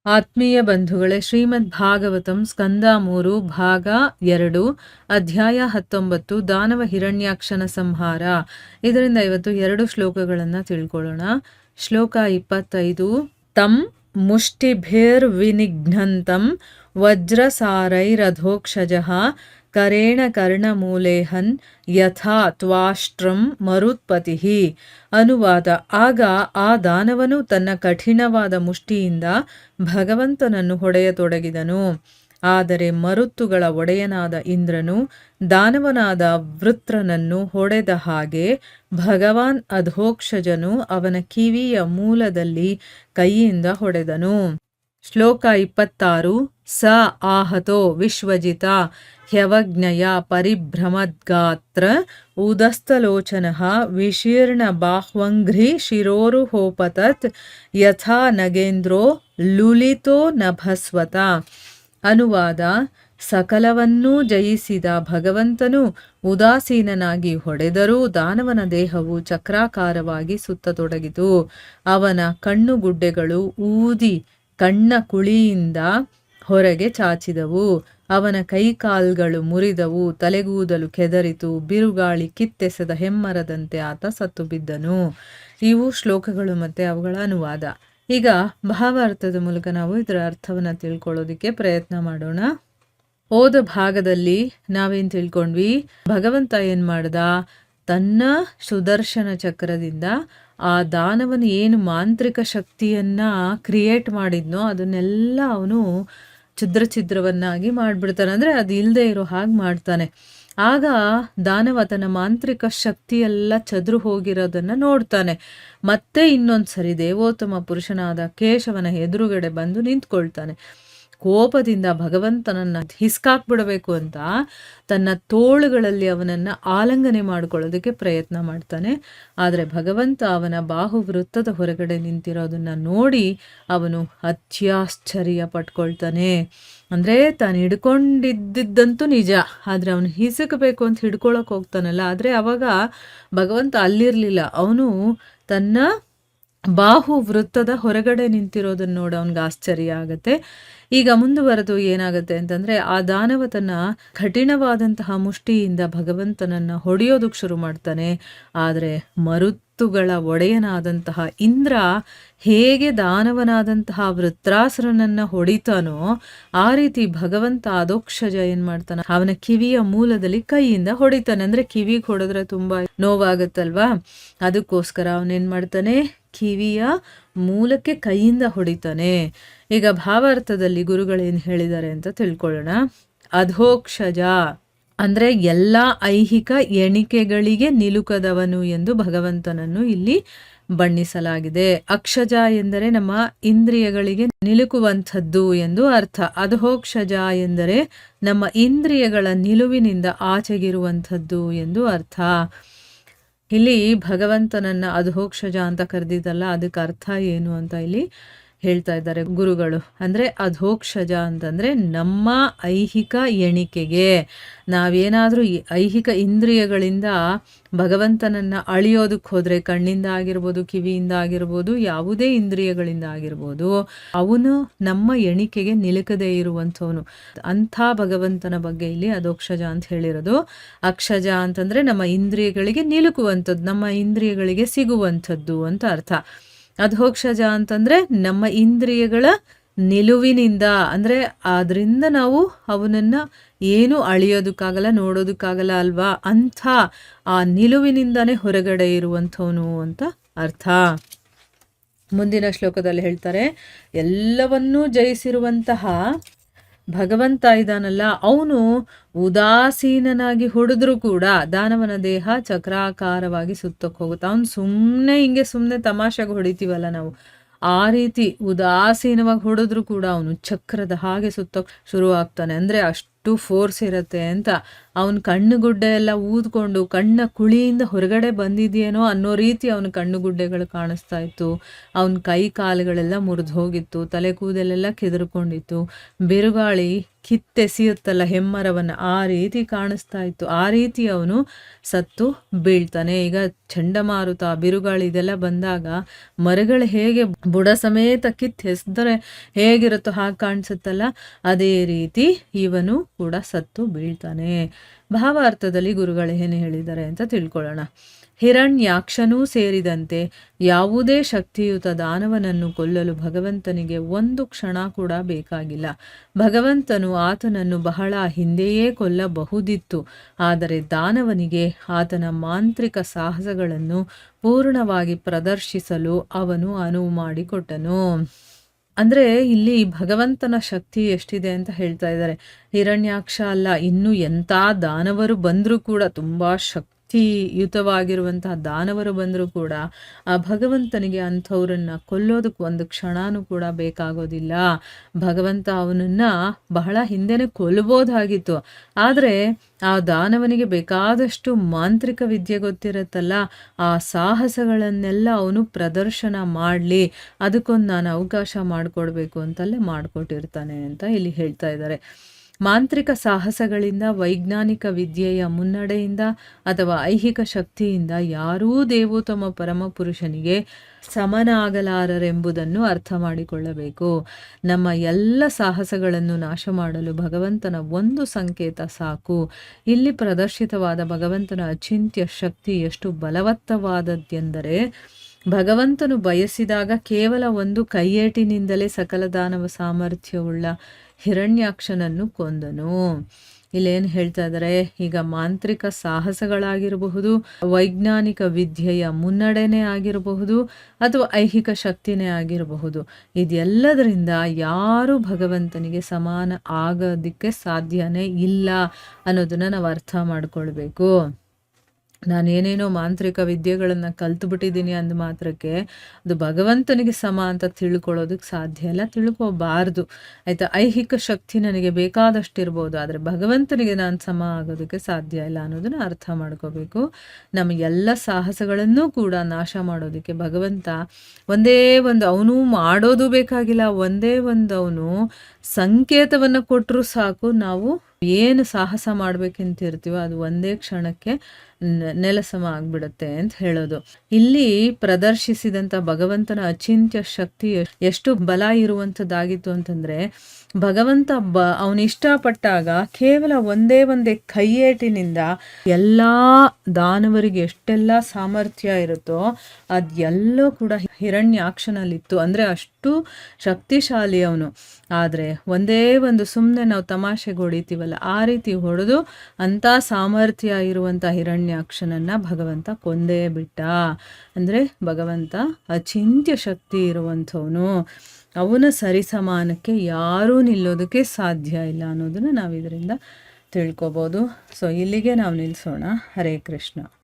ಆತ್ಮೀಯ ಬಂಧುಗಳೇ, ಶ್ರೀಮದ್ ಭಾಗವತಂ ಸ್ಕಂದ 3 ಭಾಗ 2 ಅಧ್ಯಾಯ 19 ದಾನವ ಹಿರಣ್ಯಾಕ್ಷನ ಸಂಹಾರ. ಇದರಿಂದ ಇವತ್ತು 2 ಶ್ಲೋಕಗಳನ್ನು ತಿಳ್ಕೊಳ್ಳೋಣ. ಶ್ಲೋಕ 25. ತಂ ಮುಷ್ಟಿಭಿರ್ವಿನಿಘ್ನಂತಂ ವಜ್ರಸಾರೈರಧೋಕ್ಷಜಃ ಕರೇಣ ಕರ್ಣಮೂಲೇಹನ್ ಯಥಾ ತ್ವಾಷ್ಟ್ರಂ ಮರುತ್ಪತಿಃ. ಅನುವಾದ. ಆಗ ಆ ದಾನವನು ತನ್ನ ಕಠಿಣವಾದ ಮುಷ್ಟಿಯಿಂದ ಭಗವಂತನನ್ನು ಹೊಡೆಯತೊಡಗಿದನು. ಆದರೆ ಮರುತ್ತುಗಳ ಒಡೆಯನಾದ ಇಂದ್ರನು ದಾನವನಾದ ವೃತ್ರನನ್ನು ಹೊಡೆದ ಹಾಗೆ ಭಗವಾನ್ ಅಧೋಕ್ಷಜನು ಅವನ ಕಿವಿಯ ಮೂಲದಲ್ಲಿ ಕೈಯಿಂದ ಹೊಡೆದನು. ಶ್ಲೋಕ 26. ಸ ಆಹತೋ ವಿಶ್ವಜಿತ ಹ್ಯವಜ್ಞಯ ಪರಿಭ್ರಮದ್ಗಾತ್ರ ಉದಸ್ತಲೋಚನಃ ವಿಶೀರ್ಣ ಬಾಹ್ವಂಘ್ರಿ ಶಿರೋರುಹೋಪತತ್ ಯಥಾ ನಗೇಂದ್ರೋ ಲುಲಿತೋ ನಭಸ್ವತ. ಅನುವಾದ. ಸಕಲವನ್ನೂ ಜಯಿಸಿದ ಭಗವಂತನು ಉದಾಸೀನನಾಗಿ ಹೊಡೆದರೂ ದಾನವನ ದೇಹವು ಚಕ್ರಾಕಾರವಾಗಿ ಸುತ್ತತೊಡಗಿತು. ಅವನ ಕಣ್ಣುಗುಡ್ಡೆಗಳು ಊದಿ ಕಣ್ಣ ಕುಳಿಯಿಂದ ಹೊರಗೆ ಚಾಚಿದವು. ಅವನ ಕೈಕಾಲ್ಗಳು ಮುರಿದವು, ತಲೆಗೂದಲು ಕೆದರಿತು, ಬಿರುಗಾಳಿ ಕಿತ್ತೆಸೆದ ಹೆಮ್ಮರದಂತೆ ಆತ ಸತ್ತು ಬಿದ್ದನು. ಇವು ಶ್ಲೋಕಗಳು ಮತ್ತೆ ಅವುಗಳ ಅನುವಾದ. ಈಗ ಭಾವಾರ್ಥದ ಮೂಲಕ ನಾವು ಇದರ ಅರ್ಥವನ್ನು ತಿಳ್ಕೊಳ್ಳೋದಿಕ್ಕೆ ಪ್ರಯತ್ನ ಮಾಡೋಣ. ಹೋದ ಭಾಗದಲ್ಲಿ ನಾವೇನು ತಿಳ್ಕೊಂಡ್ವಿ? ಭಗವಂತ ಏನು ಮಾಡ್ದ? ತನ್ನ ಸುದರ್ಶನ ಚಕ್ರದಿಂದ ಆ ದಾನವನು ಏನು ಮಾಂತ್ರಿಕ ಶಕ್ತಿಯನ್ನ ಕ್ರಿಯೇಟ್ ಮಾಡಿದ್ನೋ ಅದನ್ನೆಲ್ಲ ಅವನು ಛಿದ್ರವನ್ನಾಗಿ ಮಾಡಿಬಿಡ್ತಾನೆ. ಅಂದರೆ ಅದು ಇಲ್ಲದೆ ಇರೋ ಹಾಗೆ ಮಾಡ್ತಾನೆ. ಆಗ ದಾನವ ತನ್ನ ಮಾಂತ್ರಿಕ ಶಕ್ತಿಯೆಲ್ಲ ಚದುರು ಹೋಗಿರೋದನ್ನು ನೋಡ್ತಾನೆ. ಮತ್ತೆ ಇನ್ನೊಂದು ಸರಿ ದೇವೋತ್ತಮ ಪುರುಷನಾದ ಕೇಶವನ ಎದುರುಗಡೆ ಬಂದು ನಿಂತ್ಕೊಳ್ತಾನೆ. ಕೋಪದಿಂದ ಭಗವಂತನನ್ನ ಹಿಸ್ಕಾಕ್ಬಿಡಬೇಕು ಅಂತ ತನ್ನ ತೋಳುಗಳಲ್ಲಿ ಅವನನ್ನು ಆಲಂಗನೆ ಮಾಡ್ಕೊಳ್ಳೋದಕ್ಕೆ ಪ್ರಯತ್ನ ಮಾಡ್ತಾನೆ. ಆದರೆ ಭಗವಂತ ಅವನ ಬಾಹುವೃತ್ತದ ಹೊರಗಡೆ ನಿಂತಿರೋದನ್ನ ನೋಡಿ ಅವನು ಅತ್ಯಾಶ್ಚರ್ಯ ಪಟ್ಕೊಳ್ತಾನೆ. ಅಂದರೆ ತಾನು ಹಿಡ್ಕೊಂಡಿದ್ದಂತೂ ನಿಜ, ಆದರೆ ಅವನು ಹಿಸಕಬೇಕು ಅಂತ ಹಿಡ್ಕೊಳಕ್ಕೆ ಹೋಗ್ತಾನಲ್ಲ, ಆದರೆ ಅವಾಗ ಭಗವಂತ ಅಲ್ಲಿರಲಿಲ್ಲ. ಅವನು ತನ್ನ ಬಾಹು ವೃತ್ತದ ಹೊರಗಡೆ ನಿಂತಿರೋದನ್ನ ನೋಡಿ ಅವನಿಗೆ ಆಶ್ಚರ್ಯ ಆಗತ್ತೆ. ಈಗ ಮುಂದುವರೆದು ಏನಾಗುತ್ತೆ ಅಂತಂದರೆ, ಆ ದಾನವ ತನ್ನ ಕಠಿಣವಾದಂತಹ ಮುಷ್ಟಿಯಿಂದ ಭಗವಂತನನ್ನ ಹೊಡೆಯೋದಕ್ಕೆ ಶುರು ಮಾಡ್ತಾನೆ. ಆದರೆ ಮರುತ್ತುಗಳ ಒಡೆಯನಾದಂತಹ ಇಂದ್ರ ಹೇಗೆ ದಾನವನಾದಂತಹ ವೃತ್ರಾಸುರನನ್ನ ಹೊಡಿತಾನೋ ಆ ರೀತಿ ಭಗವಂತ ಅಧೋಕ್ಷಜ ಏನು ಮಾಡ್ತಾನೆ, ಅವನ ಕಿವಿಯ ಮೂಲದಲ್ಲಿ ಕೈಯಿಂದ ಹೊಡಿತಾನೆ. ಅಂದರೆ ಕಿವಿಗೆ ಹೊಡೆದ್ರೆ ತುಂಬ ನೋವಾಗುತ್ತಲ್ವಾ, ಅದಕ್ಕೋಸ್ಕರ ಅವನೇನು ಮಾಡ್ತಾನೆ, ಕಿವಿಯ ಮೂಲಕ್ಕೆ ಕೈಯಿಂದ ಹೊಡಿತಾನೆ. ಈಗ ಭಾವಾರ್ಥದಲ್ಲಿ ಗುರುಗಳೇನು ಹೇಳಿದ್ದಾರೆ ಅಂತ ತಿಳ್ಕೊಳ್ಳೋಣ. ಅಧೋಕ್ಷಜ ಅಂದರೆ ಎಲ್ಲ ಐಹಿಕ ಎಣಿಕೆಗಳಿಗೆ ನಿಲುಕದವನು ಎಂದು ಭಗವಂತನನ್ನು ಇಲ್ಲಿ ಬಣ್ಣಿಸಲಾಗಿದೆ. ಅಕ್ಷಜ ಎಂದರೆ ನಮ್ಮ ಇಂದ್ರಿಯಗಳಿಗೆ ನಿಲುಕುವಂಥದ್ದು ಎಂದು ಅರ್ಥ. ಅಧೋಕ್ಷಜ ಎಂದರೆ ನಮ್ಮ ಇಂದ್ರಿಯಗಳ ನಿಲುವಿನಿಂದ ಆಚೆಗಿರುವಂಥದ್ದು ಎಂದು ಅರ್ಥ. ಇಲ್ಲಿ ಭಗವಂತನನ್ನ ಅಧೋಕ್ಷಜ ಅಂತ ಕರೆದಿದ್ದಲ್ಲ, ಅದಕ್ಕೆ ಅರ್ಥ ಏನು ಅಂತ ಇಲ್ಲಿ ಹೇಳ್ತಾ ಇದ್ದಾರೆ ಗುರುಗಳು. ಅಂದರೆ ಅಧೋಕ್ಷಜ ಅಂತಂದರೆ ನಮ್ಮ ಐಹಿಕ ಎಣಿಕೆಗೆ ನಾವೇನಾದರೂ ಐಹಿಕ ಇಂದ್ರಿಯಗಳಿಂದ ಭಗವಂತನನ್ನು ಅಳಿಯೋದಕ್ಕೆ ಹೋದರೆ, ಕಣ್ಣಿಂದ ಆಗಿರ್ಬೋದು, ಕಿವಿಯಿಂದ ಆಗಿರ್ಬೋದು, ಯಾವುದೇ ಇಂದ್ರಿಯಗಳಿಂದ ಆಗಿರ್ಬೋದು, ಅವನು ನಮ್ಮ ಎಣಿಕೆಗೆ ನಿಲುಕದೇ ಇರುವಂಥವನು. ಅಂಥ ಭಗವಂತನ ಬಗ್ಗೆ ಇಲ್ಲಿ ಅಧೋಕ್ಷಜ ಅಂತ ಹೇಳಿರೋದು. ಅಕ್ಷಜ ಅಂತಂದರೆ ನಮ್ಮ ಇಂದ್ರಿಯಗಳಿಗೆ ನಿಲುಕುವಂಥದ್ದು, ನಮ್ಮ ಇಂದ್ರಿಯಗಳಿಗೆ ಸಿಗುವಂಥದ್ದು ಅಂತ ಅರ್ಥ. ಅಧೋಕ್ಷಜ ಅಂತಂದರೆ ನಮ್ಮ ಇಂದ್ರಿಯಗಳ ನಿಲುವಿನಿಂದ, ಅಂದರೆ ಅದರಿಂದ ನಾವು ಅವನನ್ನು ಏನು ಅಳಿಯೋದಕ್ಕಾಗಲ್ಲ, ನೋಡೋದಕ್ಕಾಗಲ್ಲ ಅಲ್ವಾ, ಅಂಥ ಆ ನಿಲುವಿನಿಂದಾನೇ ಹೊರಗಡೆ ಇರುವಂಥವನು ಅಂತ ಅರ್ಥ. ಮುಂದಿನ ಶ್ಲೋಕದಲ್ಲಿ ಹೇಳ್ತಾರೆ, ಎಲ್ಲವನ್ನೂ ಜಯಿಸಿರುವಂತಹ ಭಗವಂತ ಇದ್ದಾನಲ್ಲ, ಅವನು ಉದಾಸೀನನಾಗಿ ಹೊಡೆದ್ರೂ ಕೂಡ ದಾನವನ ದೇಹ ಚಕ್ರಾಕಾರವಾಗಿ ಸುತ್ತಕ್ಕೆ ಹೋಗುತ್ತೆ. ಅವನು ಸುಮ್ಮನೆ ತಮಾಷೆಗೆ ಹೊಡಿತೀವಲ್ಲ ನಾವು, ಆ ರೀತಿ ಉದಾಸೀನವಾಗಿ ಹೊಡೆದ್ರೂ ಕೂಡ ಅವನು ಚಕ್ರದ ಹಾಗೆ ಸುತ್ತಕ್ಕೆ ಶುರು ಆಗ್ತಾನೆ. ಅಂದರೆ ಅಷ್ಟು ಫೋರ್ಸ್ ಇರುತ್ತೆ ಅಂತ. ಅವನ ಕಣ್ಣುಗುಡ್ಡೆ ಎಲ್ಲ ಊದ್ಕೊಂಡು ಕಣ್ಣ ಕುಳಿಯಿಂದ ಹೊರಗಡೆ ಬಂದಿದೆಯೇನೋ ಅನ್ನೋ ರೀತಿ ಅವನ ಕಣ್ಣುಗುಡ್ಡೆಗಳು ಕಾಣಿಸ್ತಾ ಇತ್ತು. ಅವನ ಕೈ ಕಾಲುಗಳೆಲ್ಲ ಮುರಿದು ಹೋಗಿತ್ತು, ತಲೆ ಕೂದಲೆಲ್ಲ ಕೆದರ್ಕೊಂಡಿತ್ತು, ಬಿರುಗಾಳಿ ಕಿತ್ತೆಸೆಯುತ್ತಲ್ಲ ಹೆಮ್ಮರವನ್ನು, ಆ ರೀತಿ ಕಾಣಿಸ್ತಾ ಇತ್ತು. ಆ ರೀತಿ ಅವನು ಸತ್ತು ಬೀಳ್ತಾನೆ. ಈಗ ಚಂಡಮಾರುತ, ಬಿರುಗಾಳಿ ಇದೆಲ್ಲ ಬಂದಾಗ ಮರಗಳು ಹೇಗೆ ಬುಡ ಸಮೇತ ಕಿತ್ತೆಸೆದರೆ ಹೇಗಿರುತ್ತೋ ಹಾಗೆ ಕಾಣಿಸುತ್ತಲ್ಲ, ಅದೇ ರೀತಿ ಇವನು ಕೂಡ ಸತ್ತು ಬೀಳ್ತಾನೆ. ಭಾವಾರ್ಥದಲ್ಲಿ ಗುರುಗಳು ಏನು ಹೇಳಿದ್ದಾರೆ ಅಂತ ತಿಳ್ಕೊಳ್ಳೋಣ. ಹಿರಣ್ಯಾಕ್ಷನೂ ಸೇರಿದಂತೆ ಯಾವುದೇ ಶಕ್ತಿಯುತ ದಾನವನನ್ನು ಕೊಲ್ಲಲು ಭಗವಂತನಿಗೆ ಒಂದು ಕ್ಷಣ ಕೂಡ ಬೇಕಾಗಿಲ್ಲ. ಭಗವಂತನು ಆತನನ್ನು ಬಹಳ ಹಿಂದೆಯೇ ಕೊಲ್ಲಬಹುದಿತ್ತು. ಆದರೆ ದಾನವನಿಗೆ ಆತನ ಮಾಂತ್ರಿಕ ಸಾಹಸಗಳನ್ನು ಪೂರ್ಣವಾಗಿ ಪ್ರದರ್ಶಿಸಲು ಅವನು ಅನುವು ಮಾಡಿಕೊಟ್ಟನು. ಅಂದರೆ ಇಲ್ಲಿ ಭಗವಂತನ ಶಕ್ತಿ ಎಷ್ಟಿದೆ ಅಂತ ಹೇಳ್ತಾ ಇದ್ದಾರೆ. ಹಿರಣ್ಯಾಕ್ಷ ಅಲ್ಲ, ಇನ್ನು ಎಂಥ ದಾನವರು ಬಂದರೂ ಕೂಡ, ತುಂಬ ಶಕ್ತಿಯುತವಾಗಿರುವಂತಹ ದಾನವರು ಬಂದರೂ ಕೂಡ ಆ ಭಗವಂತನಿಗೆ ಅಂಥವ್ರನ್ನ ಕೊಲ್ಲೋದಕ್ಕೆ ಒಂದು ಕ್ಷಣನೂ ಕೂಡ ಬೇಕಾಗೋದಿಲ್ಲ. ಭಗವಂತ ಅವನನ್ನು ಬಹಳ ಹಿಂದೆನೇ ಕೊಲ್ಲಬಹುದಾಗಿತ್ತು. ಆದರೆ ಆ ದಾನವನಿಗೆ ಬೇಕಾದಷ್ಟು ಮಾಂತ್ರಿಕ ವಿದ್ಯೆ ಗೊತ್ತಿರುತ್ತಲ್ಲ, ಆ ಸಾಹಸಗಳನ್ನೆಲ್ಲ ಅವನು ಪ್ರದರ್ಶನ ಮಾಡಲಿ, ಅದಕ್ಕೊಂದು ನಾನು ಅವಕಾಶ ಮಾಡಿಕೊಡ್ಬೇಕು ಅಂತಲೇ ಮಾಡಿಕೊಟ್ಟಿರ್ತಾನೆ ಅಂತ ಇಲ್ಲಿ ಹೇಳ್ತಾ ಇದ್ದಾರೆ. ಮಾಂತ್ರಿಕ ಸಾಹಸಗಳಿಂದ, ವೈಜ್ಞಾನಿಕ ವಿದ್ಯೆಯ ಮುನ್ನಡೆಯಿಂದ ಅಥವಾ ಐಹಿಕ ಶಕ್ತಿಯಿಂದ ಯಾರೂ ದೇವೋತ್ತಮ ಪರಮಪುರುಷನಿಗೆ ಸಮನಾಗಲಾರರೆಂಬುದನ್ನು ಅರ್ಥ ಮಾಡಿಕೊಳ್ಳಬೇಕು. ನಮ್ಮ ಎಲ್ಲ ಸಾಹಸಗಳನ್ನು ನಾಶ ಮಾಡಲು ಭಗವಂತನ ಒಂದು ಸಂಕೇತ ಸಾಕು. ಇಲ್ಲಿ ಪ್ರದರ್ಶಿತವಾದ ಭಗವಂತನ ಅಚಿಂತ್ಯ ಶಕ್ತಿ ಎಷ್ಟು ಬಲವತ್ತವಾದದ್ದೆಂದರೆ, ಭಗವಂತನು ಬಯಸಿದಾಗ ಕೇವಲ ಒಂದು ಕೈಯೇಟಿನಿಂದಲೇ ಸಕಲ ದಾನವ ಸಾಮರ್ಥ್ಯವುಳ್ಳ ಹಿರಣ್ಯಾಕ್ಷನನ್ನು ಕೊಂದನು. ಇಲ್ಲೇನು ಹೇಳ್ತಾ ಇದ್ದಾರೆ, ಈಗ ಮಾಂತ್ರಿಕ ಸಾಹಸಗಳಾಗಿರಬಹುದು, ವೈಜ್ಞಾನಿಕ ವಿದ್ಯೆಯ ಮುನ್ನಡೆನೇ ಆಗಿರಬಹುದು, ಅಥವಾ ಐಹಿಕ ಶಕ್ತಿನೇ ಆಗಿರಬಹುದು, ಇದೆಲ್ಲದರಿಂದ ಯಾರೂ ಭಗವಂತನಿಗೆ ಸಮಾನ ಆಗೋದಕ್ಕೆ ಸಾಧ್ಯನೇ ಇಲ್ಲ ಅನ್ನೋದನ್ನು ನಾವು ಅರ್ಥ ಮಾಡ್ಕೊಳ್ಬೇಕು. ನಾನೇನೇನೋ ಮಾಂತ್ರಿಕ ವಿದ್ಯೆಗಳನ್ನು ಕಲ್ತುಬಿಟ್ಟಿದ್ದೀನಿ ಅಂದ ಮಾತ್ರಕ್ಕೆ ಅದು ಭಗವಂತನಿಗೆ ಸಮ ಅಂತ ತಿಳ್ಕೊಳ್ಳೋದಕ್ಕೆ ಸಾಧ್ಯ ಇಲ್ಲ, ತಿಳ್ಕೊಬಾರ್ದು ಆಯಿತಾ. ಐಹಿಕ ಶಕ್ತಿ ನನಗೆ ಬೇಕಾದಷ್ಟಿರ್ಬೋದು, ಆದರೆ ಭಗವಂತನಿಗೆ ನಾನು ಸಮ ಆಗೋದಕ್ಕೆ ಸಾಧ್ಯ ಇಲ್ಲ ಅನ್ನೋದನ್ನು ಅರ್ಥ ಮಾಡ್ಕೋಬೇಕು. ನಮ್ಮ ಎಲ್ಲ ಸಾಹಸಗಳನ್ನೂ ಕೂಡ ನಾಶ ಮಾಡೋದಕ್ಕೆ ಭಗವಂತ ಒಂದೇ ಒಂದು, ಅವನು ಮಾಡೋದು ಬೇಕಾಗಿಲ್ಲ, ಒಂದೇ ಒಂದು ಅವನು ಸಂಕೇತವನ್ನು ಕೊಟ್ಟರು ಸಾಕು, ನಾವು ಏನು ಸಾಹಸ ಮಾಡ್ಬೇಕಂತಿರ್ತೀವೋ ಅದು ಒಂದೇ ಕ್ಷಣಕ್ಕೆ ನೆಲಸಮ ಆಗ್ಬಿಡುತ್ತೆ ಅಂತ ಹೇಳೋದು. ಇಲ್ಲಿ ಪ್ರದರ್ಶಿಸಿದಂಥ ಭಗವಂತನ ಅಚಿಂತ್ಯ ಶಕ್ತಿ ಎಷ್ಟು ಬಲ ಇರುವಂಥದ್ದಾಗಿತ್ತು ಅಂತಂದರೆ, ಭಗವಂತ ಅವನು ಇಷ್ಟಪಟ್ಟಾಗ ಕೇವಲ ಒಂದೇ ಕೈಯೇಟಿನಿಂದ ಎಲ್ಲ ದಾನವರಿಗೆ ಎಷ್ಟೆಲ್ಲ ಸಾಮರ್ಥ್ಯ ಇರುತ್ತೋ ಅದೆಲ್ಲೋ ಕೂಡ ಹಿರಣ್ಯಾಕ್ಷನಲ್ಲಿತ್ತು. ಅಂದರೆ ಅಷ್ಟು ಶಕ್ತಿಶಾಲಿ ಅವನು. ಆದರೆ ಒಂದೇ ಸುಮ್ಮನೆ ನಾವು ತಮಾಷೆಗೆ ಹೊಡಿತೀವಲ್ಲ, ಆ ರೀತಿ ಹೊಡೆದು ಅಂಥ ಸಾಮರ್ಥ್ಯ ಇರುವಂಥ ಹಿರಣ್ಯಾಕ್ಷನನ್ನು ಭಗವಂತ ಕೊಂದೇ ಬಿಟ್ಟ. ಅಂದರೆ ಭಗವಂತ ಅಚಿಂತ್ಯ ಶಕ್ತಿ ಇರುವಂಥವನು, ಅವನ ಸರಿಸಮಾನಕ್ಕೆ ಯಾರೂ ನಿಲ್ಲೋದಕ್ಕೆ ಸಾಧ್ಯ ಇಲ್ಲ ಅನ್ನೋದನ್ನು ನಾವು ಇದರಿಂದ ತಿಳ್ಕೊಬೋದು. ಸೊ ಇಲ್ಲಿಗೆ ನಾವು ನಿಲ್ಲಿಸೋಣ. ಹರೇ ಕೃಷ್ಣ.